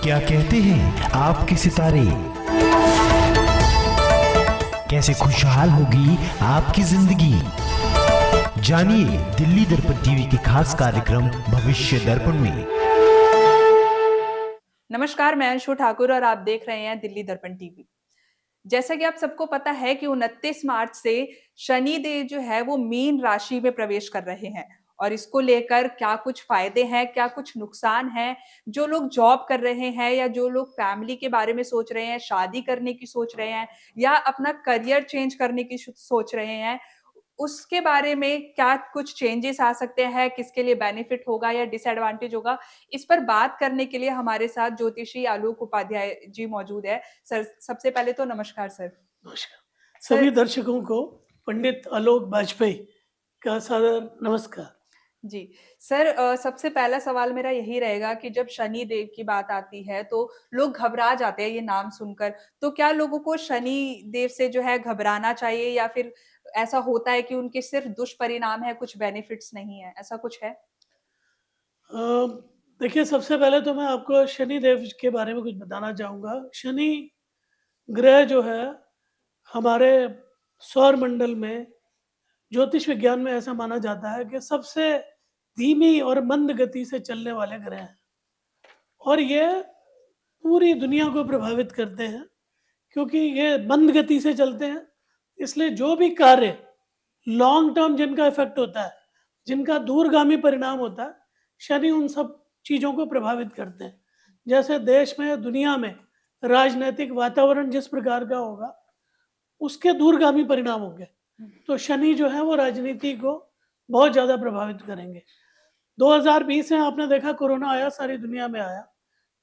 क्या कहते हैं आपके सितारे? कैसे खुशहाल होगी आपकी जिंदगी? जानिए दिल्ली दर्पण टीवी के खास कार्यक्रम भविष्य दर्पण में। नमस्कार, मैं अंशु ठाकुर और आप देख रहे हैं दिल्ली दर्पण टीवी। जैसा कि आप सबको पता है कि 29 मार्च से शनि देव जो है वो मीन राशि में प्रवेश कर रहे हैं और इसको लेकर क्या कुछ फायदे हैं, क्या कुछ नुकसान हैं, जो लोग जॉब कर रहे हैं या जो लोग फैमिली के बारे में सोच रहे हैं, शादी करने की सोच रहे हैं या अपना करियर चेंज करने की सोच रहे हैं, उसके बारे में क्या कुछ चेंजेस आ सकते हैं, किसके लिए बेनिफिट होगा या डिसएडवांटेज होगा, इस पर बात करने के लिए हमारे साथ ज्योतिषी आलोक उपाध्याय जी मौजूद है। सर, सबसे पहले तो नमस्कार सर। नमस्कार। सर सभी दर्शकों को पंडित आलोक वाजपेयी का सादर नमस्कार। जी। सर सबसे पहला सवाल मेरा यही रहेगा कि जब शनि देव की बात आती है तो लोग घबरा जाते हैं ये नाम सुनकर। तो क्या लोगों को शनि देव से जो है घबराना चाहिए या फिर ऐसा होता है कि उनके सिर्फ़ दुष्परिणाम हैं, कुछ बेनिफिट्स नहीं है, ऐसा कुछ है? अ, देखिए, सबसे पहले तो मैं आपको शनि देव के बारे में कुछ बताना चाहूँगा। शनि ग्रह जो है हमारे सौर मंडल में ज्योतिष विज्ञान में ऐसा माना जाता है कि सबसे धीमी और मंद गति से चलने वाले ग्रह हैं और ये पूरी दुनिया को प्रभावित करते हैं क्योंकि ये मंद गति से चलते हैं। इसलिए जो भी कार्य लॉन्ग टर्म जिनका इफ़ेक्ट होता है, जिनका दूरगामी परिणाम होता है, शनि उन सब चीज़ों को प्रभावित करते हैं। जैसे देश में, दुनिया में राजनैतिक वातावरण जिस प्रकार का होगा, उसके दूरगामी परिणाम होंगे। तो शनि जो है वो राजनीति को बहुत ज़्यादा प्रभावित करेंगे। 2020 में आपने देखा कोरोना आया, सारी दुनिया में आया,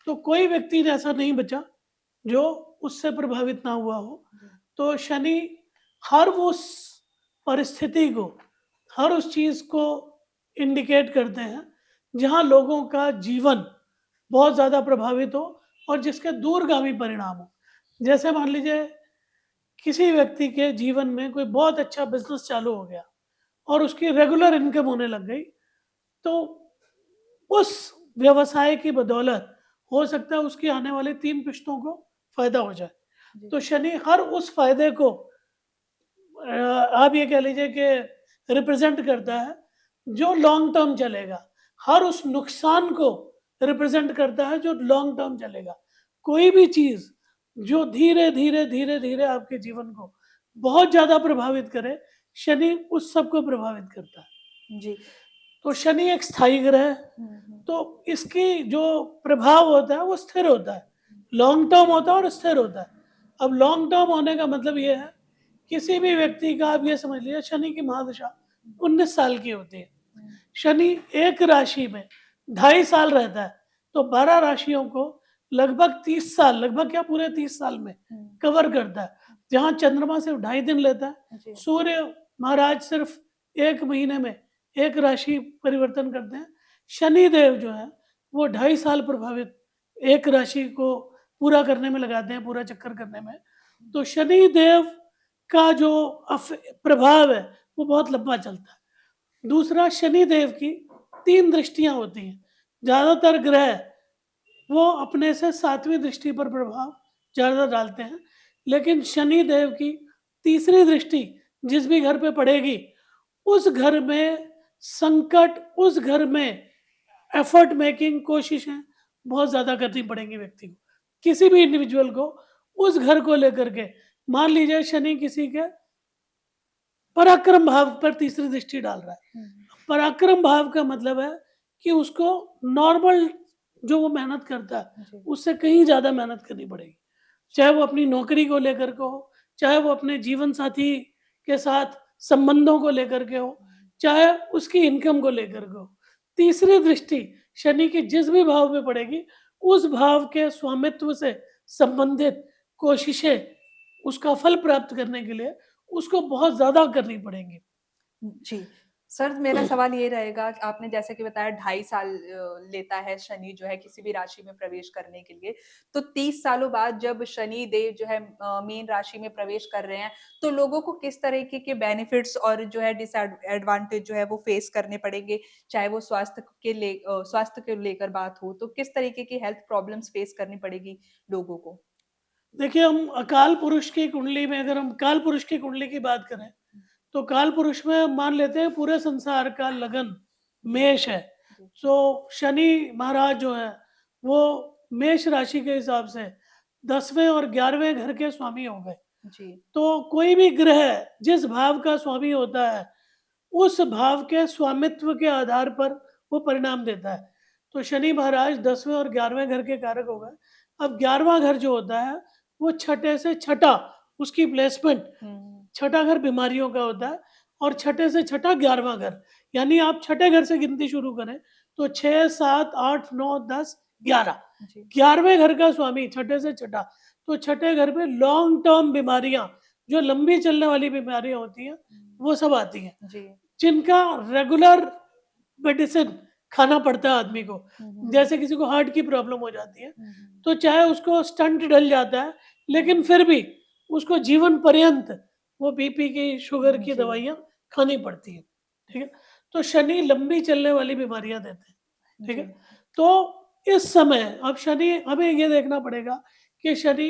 तो कोई व्यक्ति ऐसा नहीं बचा जो उससे प्रभावित ना हुआ हो। तो शनि हर उस परिस्थिति को, हर उस चीज़ को इंडिकेट करते हैं जहाँ लोगों का जीवन बहुत ज़्यादा प्रभावित हो और जिसके दूरगामी परिणाम हो। जैसे मान लीजिए किसी व्यक्ति के जीवन में कोई बहुत अच्छा बिज़नेस चालू हो गया और उसकी रेगुलर इनकम होने लग गई, तो उस व्यवसाय की बदौलत हो सकता है उसकी आने वाली 3 पीढ़ियों को फ़ायदा हो जाए। तो शनि हर उस फ़ायदे को आप ये कह लीजिए कि रिप्रेज़ेंट करता है जो लॉन्ग टर्म चलेगा। हर उस नुकसान को रिप्रेज़ेंट करता है जो लॉन्ग टर्म चलेगा। कोई भी चीज़ जो धीरे-धीरे, धीरे-धीरे आपके जीवन को बहुत ज़्यादा प्रभावित करे, शनि उस सब को प्रभावित करता है। जी। तो शनि एक स्थायी ग्रह है, तो इसकी जो प्रभाव होता है वो स्थिर होता है। लॉन्ग टर्म होता है और स्थिर होता है। अब लॉन्ग टर्म होने का मतलब ये है, किसी भी व्यक्ति का आप ये समझ लीजिए शनि की महादशा 19 साल की होती है। शनि एक राशि में 2.5 साल रहता है, तो 12 राशियों को लगभग 30 साल, लगभग क्या पूरे 30 साल में कवर करता है। जहाँ चंद्रमा सिर्फ 2.5 दिन लेता है, जी। सूर्य महाराज सिर्फ 1 महीने में एक राशि परिवर्तन करते हैं। शनि देव जो है वो 2.5 साल प्रभावित एक राशि को पूरा करने में लगाते हैं, पूरा चक्कर करने में। तो शनि देव का जो प्रभाव है वो बहुत लंबा चलता है। दूसरा, शनि देव की 3 दृष्टियाँ होती हैं। ज़्यादातर ग्रह वो अपने से 7वीं दृष्टि पर प्रभाव ज़्यादा डालते हैं, लेकिन शनि देव की तीसरी दृष्टि जिस भी घर पे पड़ेगी, उस घर में संकट, उस घर में एफर्ट मेकिंग कोशिशें बहुत ज़्यादा करनी पड़ेंगी व्यक्ति को। किसी भी इंडिविजुअल को उस घर को लेकर के, मान लीजिए शनि किसी के पराक्रम भाव पर तीसरी दृष्टि डाल रहा है। पराक्रम भाव का मतलब है कि उसको नॉर्मल जो वो मेहनत करता है, उससे कहीं ज़्यादा मेहनत करनी पड़ेगी। चाहे वो अपनी नौकरी को लेकर के हो, चाहे वो अपने जीवन साथी के साथ संबंधों को लेकर के हो, चाहे उसकी इनकम को लेकर के हो। तीसरी दृष्टि शनि की जिस भी भाव में पड़ेगी, उस भाव के स्वामित्व से संबंधित कोशिशें उसका फल प्राप्त करने के लिए उसको बहुत ज़्यादा करनी पड़ेंगी। जी। सर, मेरा सवाल ये रहेगा कि आपने जैसे कि बताया 2.5 साल लेता है शनि जो है किसी भी राशि में प्रवेश करने के लिए। तो 30 सालों बाद जब शनि देव जो है मीन राशि में प्रवेश कर रहे हैं, तो लोगों को किस तरीके के बेनिफिट्स और जो है एडवांटेज जो है वो फेस करने पड़ेंगे? चाहे वो स्वास्थ्य को लेकर बात हो, तो किस तरीके की हेल्थ प्रॉब्लम्स फेस करनी पड़ेगी लोगों को? देखिए, हम अकाल पुरुष की कुंडली में, अगर हम काल पुरुष की कुंडली की बात करें, तो काल पुरुष में हम मान लेते हैं पूरे संसार का लगन जी, मेष है। जी, तो शनि महाराज जो है, वो मेष राशि के हिसाब से 10वें और 11वें घर के स्वामी हो गए। जी। तो कोई भी ग्रह जिस भाव का स्वामी होता है, उस भाव के स्वामित्व के आधार पर वो परिणाम देता है। तो शनि महाराज 10वें और 11वें घर के कारक हो गए। अब 11वां घर जो होता है, वो छठे से छठा, उसकी प्लेसमेंट, हुँ, छठा घर बीमारियों का होता है और छठे से छठा 11वां घर। यानी आप छठे घर से गिनती शुरू करें, तो 6, 7, 8, 9, 10, 11। जी, 11वें घर का स्वामी छठे से छठा, तो छठे घर में लॉन्ग टर्म बीमारियाँ, जो लंबी चलने वाली बीमारियाँ होती हैं, हुँ, वो सब आती हैं। जी। जिनका रेगुलर मेडिसिन खाना पड़ता है आदमी को। हुँ, हुँ, हुँ। जैसे किसी को हार्ट की प्रॉब्लम हो जाती है, हुँ, हुँ। तो चाहे उसको स्टंट डल जाता है, लेकिन हुँ, फिर भी उसको जीवन पर्यंत वो बीपी की, शुगर हुँ, की जी, दवाइयाँ खानी पड़ती हैं, ठीक है? तो शनि लंबी चलने वाली बीमारियाँ देते हैं, ठीक जी। है? तो इस समय अब शनि, हमें ये देखना पड़ेगा कि शनि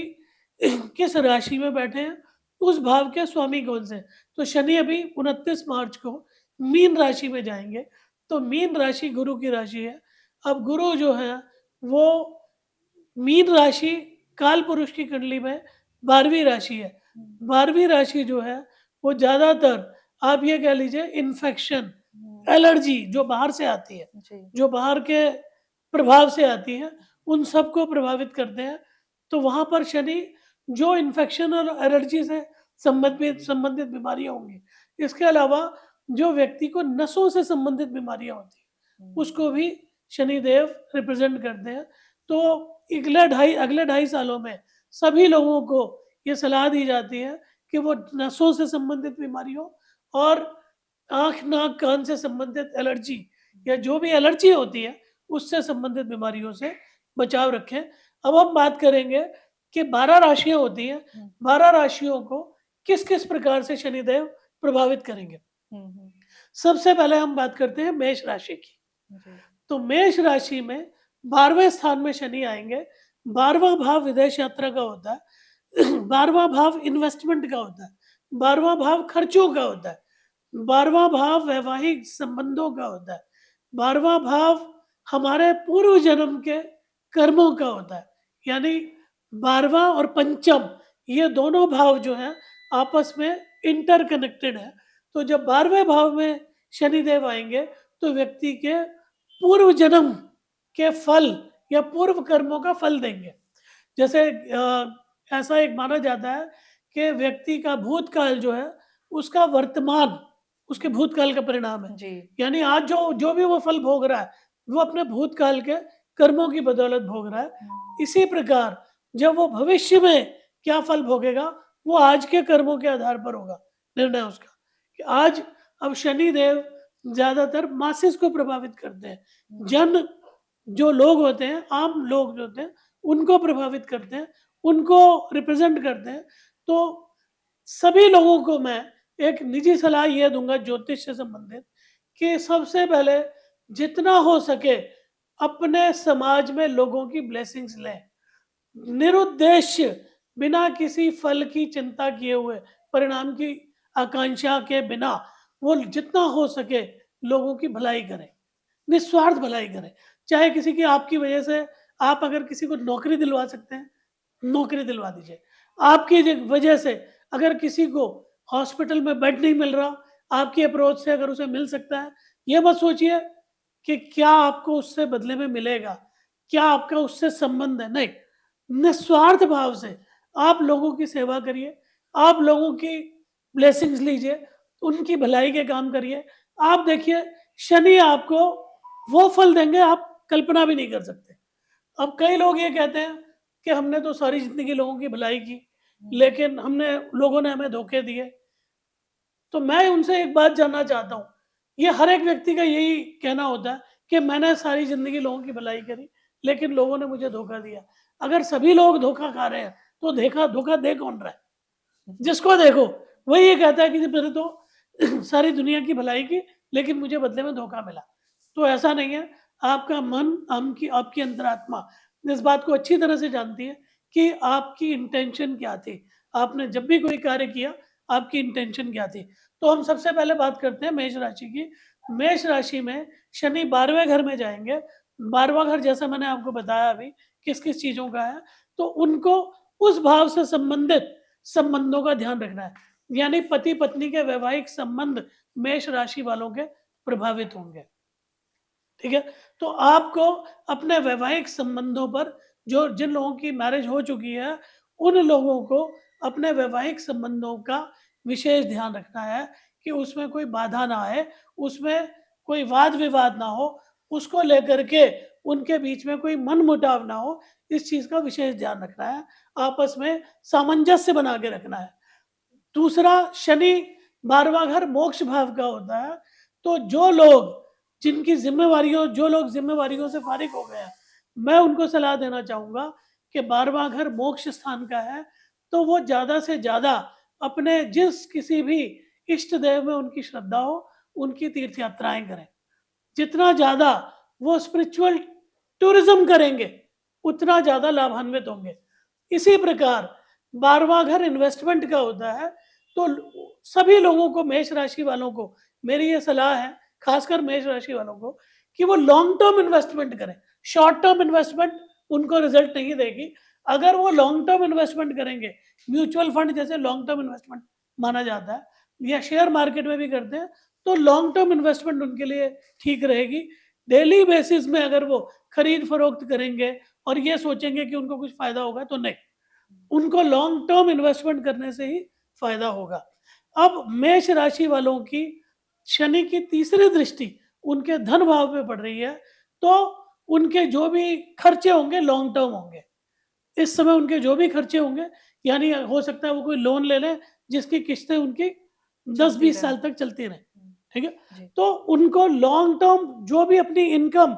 किस राशि में बैठे हैं, उस भाव के स्वामी कौन से हैं। तो शनि अभी 29 मार्च को मीन राशि में जाएँगे, तो मीन राशि गुरु की राशि है। अब गुरु जो है, वो मीन राशि काल पुरुष की कुंडली में 12वीं राशि है। हुँ, 12वीं राशि जो है, वो ज़्यादातर आप ये कह लीजिए इन्फेक्शन, हुँ, एलर्जी जो बाहर से आती है, जी। जो बाहर के प्रभाव से आती है, उन सबको प्रभावित करते हैं। तो वहाँ पर शनि जो इन्फेक्शन और एलर्जी से संबंधित संबंधित बीमारियाँ होंगी, इसके अलावा जो व्यक्ति को नसों से संबंधित बीमारियाँ होती हैं, हुँ, उसको भी शनिदेव रिप्रेज़ेंट करते हैं। तो अगले ढाई सालों में सभी लोगों को ये सलाह दी जाती है कि वो नसों से संबंधित बीमारियों और आँख, नाक, कान से संबंधित एलर्जी या जो भी एलर्जी होती है, उससे संबंधित बीमारियों से बचाव रखें। अब हम बात करेंगे कि 12 राशियाँ होती हैं, हुँ, 12 राशियों को किस-किस प्रकार से शनिदेव प्रभावित करेंगे। हुँ, हुँ, सबसे पहले हम बात करते हैं मेष राशि की। जी। तो मेष राशि में 12वें स्थान में शनि आएँगे। 12वां भाव विदेश यात्रा का होता है। 12वां भाव इन्वेस्टमेंट का होता है। 12वां भाव खर्चों का होता है। 12वां भाव वैवाहिक संबंधों का होता है। 12वां भाव हमारे पूर्व जन्म के कर्मों का होता है। यानी 12वां और पंचम, ये दोनों भाव जो हैं, आपस में इंटरकनेक्टेड हैं। तो जब 12वें भाव में शनिदेव आएँगे, तो व्यक्ति के पूर्व जन्म के फल या पूर्व कर्मों का फल देंगे। जैसे ऐसा एक माना जाता है कि व्यक्ति का भूतकाल जो है, उसका वर्तमान उसके भूतकाल का परिणाम है। जी। यानी आज जो जो भी वो फल भोग रहा है, वो अपने भूतकाल के कर्मों की बदौलत भोग रहा है। हुँ, इसी प्रकार जब वो भविष्य में क्या फल भोगेगा, वो आज के कर्मों के आधार पर होगा निर्णय उसका। कि आज अब शनिदेव ज़्यादातर मासेस को प्रभावित करते हैं। हुँ, जन जो लोग होते हैं, आम लोग जो होते हैं, उनको प्रभावित करते हैं, उनको रिप्रेज़ेंट करते हैं। तो सभी लोगों को मैं एक निजी सलाह ये दूँगा ज्योतिष से संबंधित, कि सबसे पहले जितना हो सके अपने समाज में लोगों की ब्लेसिंग्स लें। निरुद्देश्य, बिना किसी फल की चिंता किए हुए, परिणाम की आकांक्षा के बिना, वो जितना हो सके लोगों की भलाई करें। निस्वार्थ भलाई करें। चाहे किसी की, आपकी वजह से आप अगर किसी को नौकरी दिलवा सकते हैं, नौकरी दिलवा दीजिए। आपकी वजह से अगर किसी को हॉस्पिटल में बेड नहीं मिल रहा, आपकी अप्रोच से अगर उसे मिल सकता है, ये मत सोचिए कि क्या आपको उससे बदले में मिलेगा, क्या आपका उससे संबंध है, नहीं। निस्वार्थ भाव से आप लोगों की सेवा करिए, आप लोगों की ब्लेसिंग्स लीजिए, उनकी भलाई के काम करिए। आप देखिए, शनि आपको वो फल देंगे आप कल्पना भी नहीं कर सकते। अब कई लोग ये कहते हैं कि हमने तो सारी ज़िंदगी लोगों की भलाई की, हुँ, लेकिन लोगों ने हमें धोखे दिए। तो मैं उनसे एक बात जानना चाहता हूँ, ये हर एक व्यक्ति का यही कहना होता है कि मैंने सारी ज़िंदगी लोगों की भलाई करी, लेकिन लोगों ने मुझे धोखा दिया। अगर सभी लोग धोखा खा रहे हैं, तो धोखा दे कौन रहा है? जिसको देखो, वही ये कहता है कि मैंने तो सारी दुनिया की भलाई की, लेकिन मुझे बदले में धोखा मिला। तो ऐसा नहीं है, आपका मन, आपकी अंतरात्मा इस बात को अच्छी तरह से जानती है कि आपकी इंटेंशन क्या थी। आपने जब भी कोई कार्य किया, आपकी इंटेंशन क्या थी। तो हम सबसे पहले बात करते हैं मेष राशि की। मेष राशि में शनि 12वें घर में जाएँगे। 12वां घर जैसा मैंने आपको बताया अभी किस-किस चीज़ों का है, तो उनको उस भाव से संबंधित संबंधों का ध्यान रखना है। यानी पति-पत्नी के वैवाहिक संबंध मेष राशि वालों के प्रभावित होंगे। ठीक है? तो आपको अपने वैवाहिक संबंधों पर जो जिन लोगों की मैरिज हो चुकी है, उन लोगों को अपने वैवाहिक संबंधों का विशेष ध्यान रखना है कि उसमें कोई बाधा ना आए, उसमें कोई वाद-विवाद ना हो, उसको लेकर के उनके बीच में कोई मनमुटाव ना हो, इस चीज़ का विशेष ध्यान रखना है। आपस में सामंजस्य बना के रखना है। दूसरा, शनि 12वां घर मोक्ष भाव का होता है, तो जो लोग ज़िम्मेवारियों से फ़ारिग हो गए हैं, मैं उनको सलाह देना चाहूँगा कि 12वां घर मोक्ष स्थान का है, तो वो ज़्यादा से ज़्यादा अपने जिस किसी भी इष्ट देव में उनकी श्रद्धा हो, उनकी तीर्थ यात्राएँ करें। जितना ज़्यादा वो स्पिरिचुअल टूरिज़्म करेंगे, उतना ज़्यादा लाभान्वित होंगे। इसी प्रकार 12वां घर इन्वेस्टमेंट का होता है, तो सभी लोगों को, मेष राशि वालों को मेरी ये सलाह है, खासकर मेष राशि वालों को, कि वो लॉन्ग टर्म इन्वेस्टमेंट करें। शॉर्ट टर्म इन्वेस्टमेंट उनको रिज़ल्ट नहीं देगी। अगर वो लॉन्ग टर्म इन्वेस्टमेंट करेंगे, म्यूचुअल फंड जैसे लॉन्ग टर्म इन्वेस्टमेंट माना जाता है, या शेयर मार्केट में भी करते हैं, तो लॉन्ग टर्म इन्वेस्टमेंट उनके लिए ठीक रहेगी। डेली बेसिस में अगर वो खरीद-फरोख्त करेंगे और ये सोचेंगे कि उनको कुछ फ़ायदा होगा, तो नहीं। उनको लॉन्ग टर्म इन्वेस्टमेंट करने से ही फ़ायदा होगा। अब मेष राशि वालों की शनि की तीसरी दृष्टि उनके धन भाव पे पड़ रही है, तो उनके जो भी खर्चे होंगे लॉन्ग टर्म होंगे। इस समय उनके जो भी खर्चे होंगे, यानी हो सकता है वो कोई लोन ले लें जिसकी किश्तें उनकी 10-20 साल तक चलती रहें, ठीक है? जी। तो उनको लॉन्ग टर्म जो भी अपनी इनकम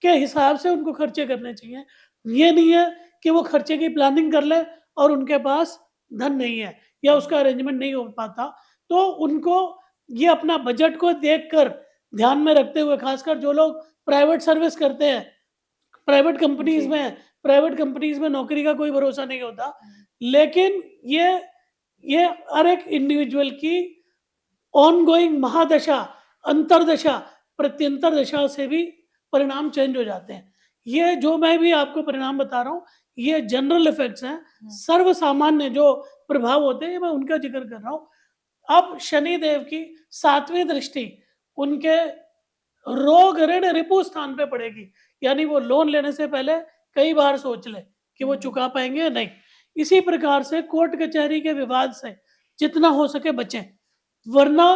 के हिसाब से उनको खर्चे करने चाहिए। ये नहीं है कि वो खर्चे की प्लानिंग कर लें और उनके पास धन नहीं है या उसका अरेंजमेंट नहीं हो पाता, तो उनको ये अपना बजट को देखकर ध्यान में रखते हुए, खासकर जो लोग प्राइवेट सर्विस करते हैं, प्राइवेट कंपनीज़ जी। में प्राइवेट कंपनीज़ में नौकरी का कोई भरोसा नहीं होता। लेकिन ये हर एक इंडिविजुअल की ऑनगोइंग महादशा, अंतर्दशा, प्रत्यंतर दशा से भी परिणाम चेंज हो जाते हैं। ये जो मैं भी आपको परिणाम बता रहा हूँ, ये जनरल इफ़ेक्ट्स हैं, सर्वसामान्य जो प्रभाव होते हैं, मैं उनका ज़िक्र कर रहा हूँ। अब शनि देव की 7वीं दृष्टि उनके रोग, ऋण, रिपु स्थान पे पड़ेगी, यानी वो लोन लेने से पहले कई बार सोच लें कि वो चुका पाएँगे या नहीं। इसी प्रकार से कोर्ट कचहरी के विवाद से जितना हो सके बचें, वरना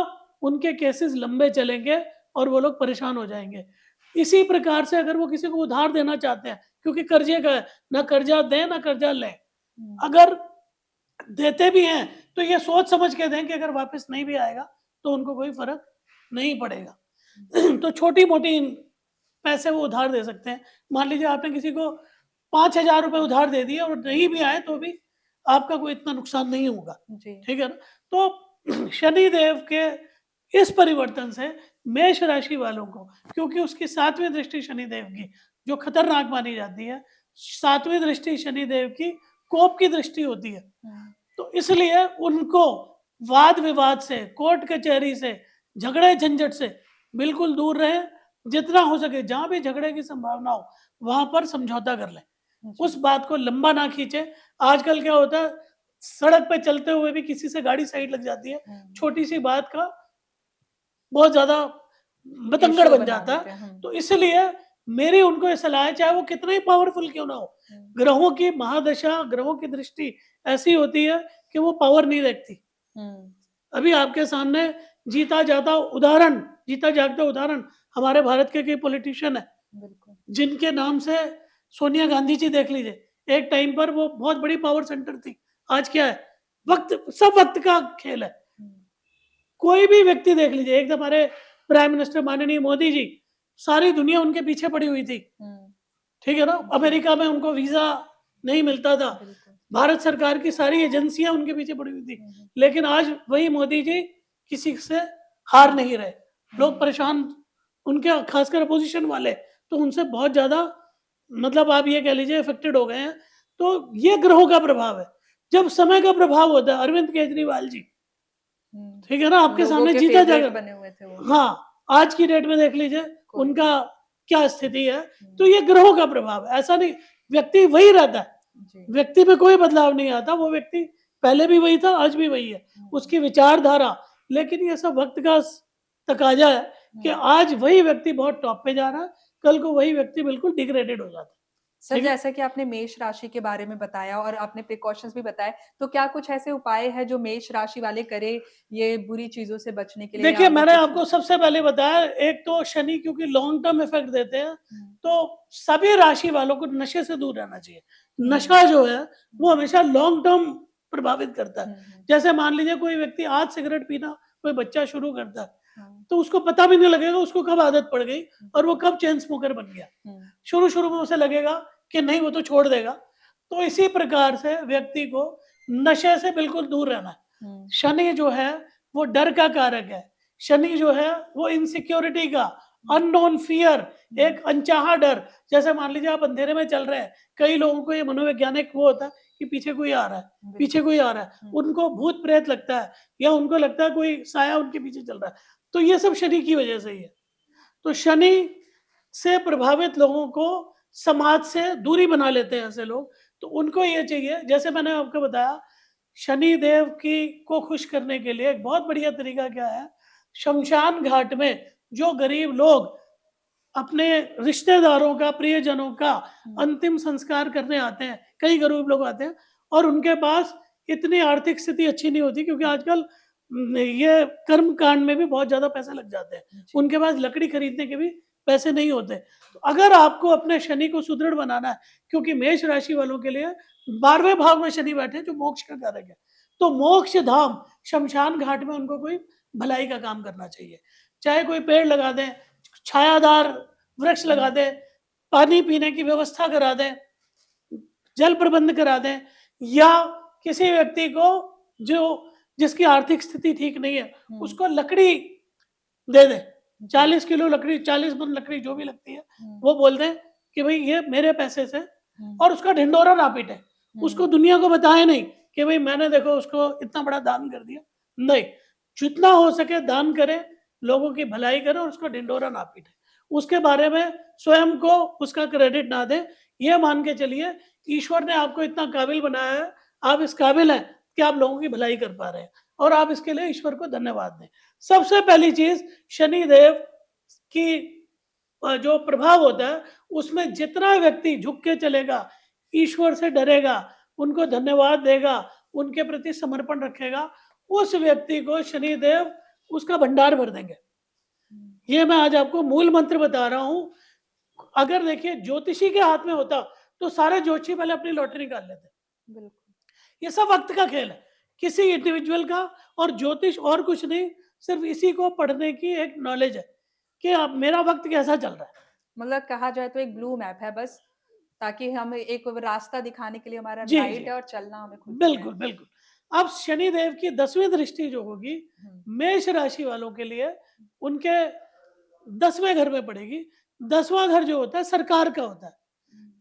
उनके केसेस लंबे चलेंगे और वो लोग परेशान हो जाएँगे। इसी प्रकार से अगर वो किसी को उधार देना चाहते हैं, क्योंकि कर्ज़े का है, ना कर्ज़ा दें, ना कर्ज़ा लें। अगर देते भी हैं, तो ये सोच समझ के दें कि अगर वापस नहीं भी आएगा, तो उनको कोई फ़र्क नहीं पड़ेगा। तो छोटी-मोटी पैसे वो उधार दे सकते हैं। मान लीजिए आपने किसी को 5,000 रुपए उधार दे दिए और नहीं भी आए, तो भी आपका कोई इतना नुकसान नहीं होगा। जी। ठीक है ना? तो शनि देव के इस परिवर्तन से मेष राशि वालों को, क्योंकि उसकी 7वीं दृष्टि शनि देव की जो खतरनाक मानी जाती है, 7वीं दृष्टि शनि देव की कोप की दृष्टि होती है। तो इसलिए उनको वाद-विवाद से, कोर्ट कचहरी से, झगड़े-झंझट से बिल्कुल दूर रहें। जितना हो सके, जहाँ भी झगड़े की संभावना हो, वहाँ पर समझौता कर लें। उस बात को लंबा ना खींचे। आजकल क्या होता है, सड़क पे चलते हुए भी किसी से गाड़ी साइड लग जाती है, छोटी-सी बात का बहुत ज़्यादा बतंगड़ इश्यू बन बना जाता देते है। हैं। तो इसलिए मेरी उनको ये सलाह है, चाहे वो कितना ही पावरफुल क्यों ना हो, ग्रहों की महादशा, ग्रहों की दृष्टि ऐसी होती है कि वो पावर नहीं देखती। अभी आपके सामने जीता जागता उदाहरण हमारे भारत के कई पॉलिटिशियन हैं, बिल्कुल। जिनके नाम से सोनिया गांधी जी देख लीजिए। एक टाइम पर वो बहुत बड़ी पावर सेंटर थी। आज क्या है? सब वक़्त का खेल है। कोई भी व्यक्ति देख लीजिए, एक हमारे प्राइम मिनिस्टर माननीय मोदी जी, सारी दुनिया उनके पीछे पड़ी हुई थी, ठीक है ना? अमेरिका में उनको वीज़ा नहीं मिलता था, भारत सरकार की सारी एजेंसियाँ उनके पीछे पड़ी हुई थी, लेकिन आज वही मोदी जी किसी से हार नहीं रहे। लोग परेशान, उनके खासकर अपोज़िशन वाले, तो उनसे बहुत ज़्यादा मतलब आप ये कह लीजिए अफ़ेक्टेड हो गए हैं। तो ये ग्रहों का प्रभाव है। जब समय का प्रभाव होता है, अरविंद केजरीवाल जी, ठीक है ना? आपके लोगों सामने के जीता फेवरेट जाएगा। बने हुए थे वो। हाँ, आज की डेट में देख लीजिए कोई उनका क्या स्थिति है। तो ये ग्रहों का प्रभाव है, ऐसा नहीं, व्यक्ति वही रहता है, जी। व्यक्ति में कोई बदलाव नहीं आता। वो व्यक्ति पहले भी वही था, आज भी वही है, उसकी विचारधारा। लेकिन ये सब वक्त का तकाजा है कि आज वही व्यक्ति बहुत टॉप पे जा रहा है, कल को वही व्यक्ति बिल्कुल डिग्रेडेड हो जाता है। सर, ठीक है? जैसा कि आपने मेष राशि के बारे में बताया और आपने प्रिकॉशंस भी बताए, तो क्या कुछ ऐसे उपाय हैं जो मेष राशि वाले करें, ये बुरी चीज़ों से बचने के लिए, या देखिए, वो मैंने कुछ? आपको सबसे पहले बताया, एक तो शनि क्योंकि लॉन्ग टर्म इफेक्ट देते हैं, तो सभी राशि वालों को नशे से दूर रहना चाहिए। नशा जो है वो हमेशा लॉन्ग टर्म प्रभावित करता है। जैसे मान लीजिए कोई व्यक्ति आज सिगरेट पीना कोई बच्चा शुरू करता है, तो उसको पता भी नहीं लगेगा उसको कब आदत पड़ गई और वो कब चेन स्मोकर बन गया। शुरू-शुरू में उसे लगेगा कि नहीं, वो तो छोड़ देगा। तो इसी प्रकार से व्यक्ति को नशे से बिल्कुल दूर रहना है। शनि जो है वो डर का कारक है। शनि जो है वो इनसिक्योरिटी का, अननोन फियर, एक अनचाहा डर। जैसे मान लीजिए आप अंधेरे में चल रहे हैं, कई लोगों को ये मनोवैज्ञानिक वो होता है कि पीछे कोई आ रहा है, पीछे कोई आ रहा है, उनको भूत प्रेत लगता है या उनको लगता है कोई साया उनके पीछे चल रहा है। तो ये सब शनि की वजह से ही है। तो शनि से प्रभावित लोगों को समाज से दूरी बना लेते हैं ऐसे लोग। तो उनको ये चाहिए, जैसे मैंने आपको बताया, शनि देव की को खुश करने के लिए एक बहुत बढ़िया तरीका क्या है, शमशान घाट में जो गरीब लोग अपने रिश्तेदारों का, प्रियजनों का अंतिम संस्कार करने आते हैं, कई गरीब लोग आते हैं और उनके पास इतनी आर्थिक स्थिति अच्छी नहीं होती, क्योंकि आजकल ये कर्म कांड में भी बहुत ज़्यादा पैसे लग जाते हैं। उनके पास लकड़ी खरीदने के भी पैसे नहीं होते। तो अगर आपको अपने शनि को सुदृढ़ बनाना है, क्योंकि मेष राशि वालों के लिए 12वें भाव में शनि बैठे जो मोक्ष का कारक है, तो मोक्ष धाम शमशान घाट में उनको कोई भलाई का काम करना चाहिए। चाहे कोई पेड़ लगा दें, छायादार वृक्ष लगा दें, पानी पीने की व्यवस्था करा दें, जल प्रबंध करा दें, या किसी व्यक्ति को जिसकी आर्थिक स्थिति ठीक नहीं है उसको लकड़ी दे दें, 40 किलो लकड़ी, 40 मन लकड़ी जो भी लगती है, वो बोल दें कि भाई ये मेरे पैसे से, और उसका ढिंडोरा ना पीटे। उसको दुनिया को बताए नहीं कि भाई मैंने देखो उसको इतना बड़ा दान कर दिया। नहीं, जितना हो सके दान करें, लोगों की भलाई करें और उसका ढिंडोरा ना पीटे। उसके बारे में स्वयं को उसका क्रेडिट ना दें। ये मान के चलिए ईश्वर ने आपको इतना काबिल बनाया है, आप इस काबिल हैं कि आप लोगों की भलाई कर पा रहे हैं, और आप इसके लिए ईश्वर को धन्यवाद दें। सबसे पहली चीज, शनि देव की जो प्रभाव होता है उसमें जितना व्यक्ति झुक के चलेगा, ईश्वर से डरेगा, उनको धन्यवाद देगा, उनके प्रति समर्पण रखेगा, उस व्यक्ति को शनि देव उसका भंडार भर देंगे। ये मैं आज आपको मूल मंत्र बता रहा हूं। अगर देखिए ज्योतिषी के हाथ में होता तो सारे ज्योतिषी पहले अपनी लॉटरी निकाल लेते। बिल्कुल। ये सब वक्त का खेल है, किसी इंडिविजुअल का, और ज्योतिष और कुछ नहीं, सिर्फ इसी को पढ़ने की एक नॉलेज है कि अब मेरा वक्त कैसा चल रहा है। मतलब कहा जाए तो एक ब्लू मैप है बस, ताकि हमें एक रास्ता दिखाने के लिए हमारा जी, लाइट जी। है और चलना हमें खुद को बिल्कुल, है। बिल्कुल। अब शनि देव की 10वीं दृष्टि जो होगी मेष राशि वालों के लिए, उनके 10वें घर में पड़ेगी। 10वां घर जो होता है सरकार का होता है,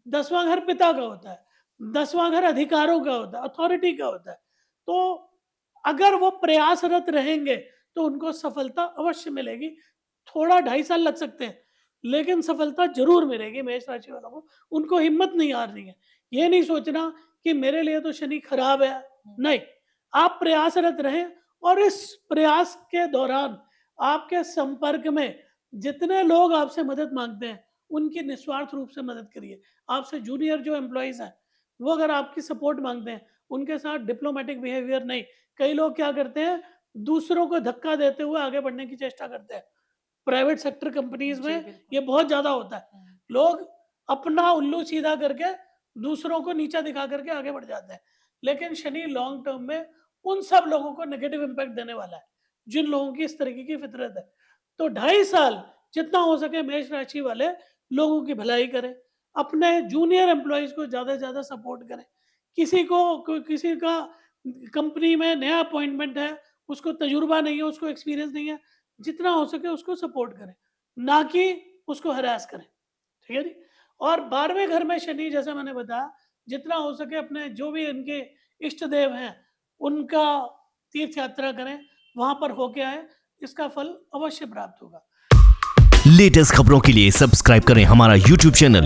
10वां घर पिता का होता है, 10वां घर अधिकारों का होता है, अथॉरिटी का होता है। तो अगर वो प्रयासरत रहेंगे तो उनको सफलता अवश्य मिलेगी। थोड़ा 2.5 साल लग सकते हैं, लेकिन सफलता जरूर मिलेगी मेष राशि वालों को। उनको हिम्मत नहीं हारनी है। ये नहीं सोचना कि मेरे लिए तो शनि खराब है, नहीं, आप प्रयासरत रहें, और इस प्रयास के दौरान आपके संपर्क में जितने लोग आपसे मदद मांगते हैं उनकी निस्वार्थ रूप से मदद करिए। आपसे जूनियर जो एम्प्लॉइज हैं वो अगर आपकी सपोर्ट मांगते हैं, उनके साथ डिप्लोमेटिक बिहेवियर नहीं। कई लोग क्या करते हैं, दूसरों को धक्का देते हुए आगे बढ़ने की चेष्टा करते हैं। प्राइवेट सेक्टर कंपनीज में ये बहुत ज्यादा होता है। लोग अपना उल्लू सीधा करके दूसरों को नीचा दिखा करके आगे बढ़ जाते हैं। लेकिन शनि लॉन्ग टर्म में उन सब लोगों को नेगेटिव इंपैक्ट देने वाला है जिन लोगों की इस तरीके की फितरत है। तो 2.5 साल जितना हो सके मेष राशि वाले लोगों की भलाई करें, अपने जूनियर एम्प्लॉइज़ को ज़्यादा से ज़्यादा सपोर्ट करें। किसी का कंपनी में नया अपॉइंटमेंट है, उसको तजुर्बा नहीं है, उसको एक्सपीरियंस नहीं है, जितना हो सके उसको सपोर्ट करें, ना कि उसको हैरेस करें, ठीक है जी? और 12वें घर में शनि, जैसा मैंने बताया, जितना हो सके अपने जो भी इनके इष्ट देव हैं, उनका तीर्थ यात्रा करें, वहाँ पर होके आएँ, इसका फल अवश्य प्राप्त होगा। लेटेस्ट खबरों के लिए सब्सक्राइब करें हमारा YouTube चैनल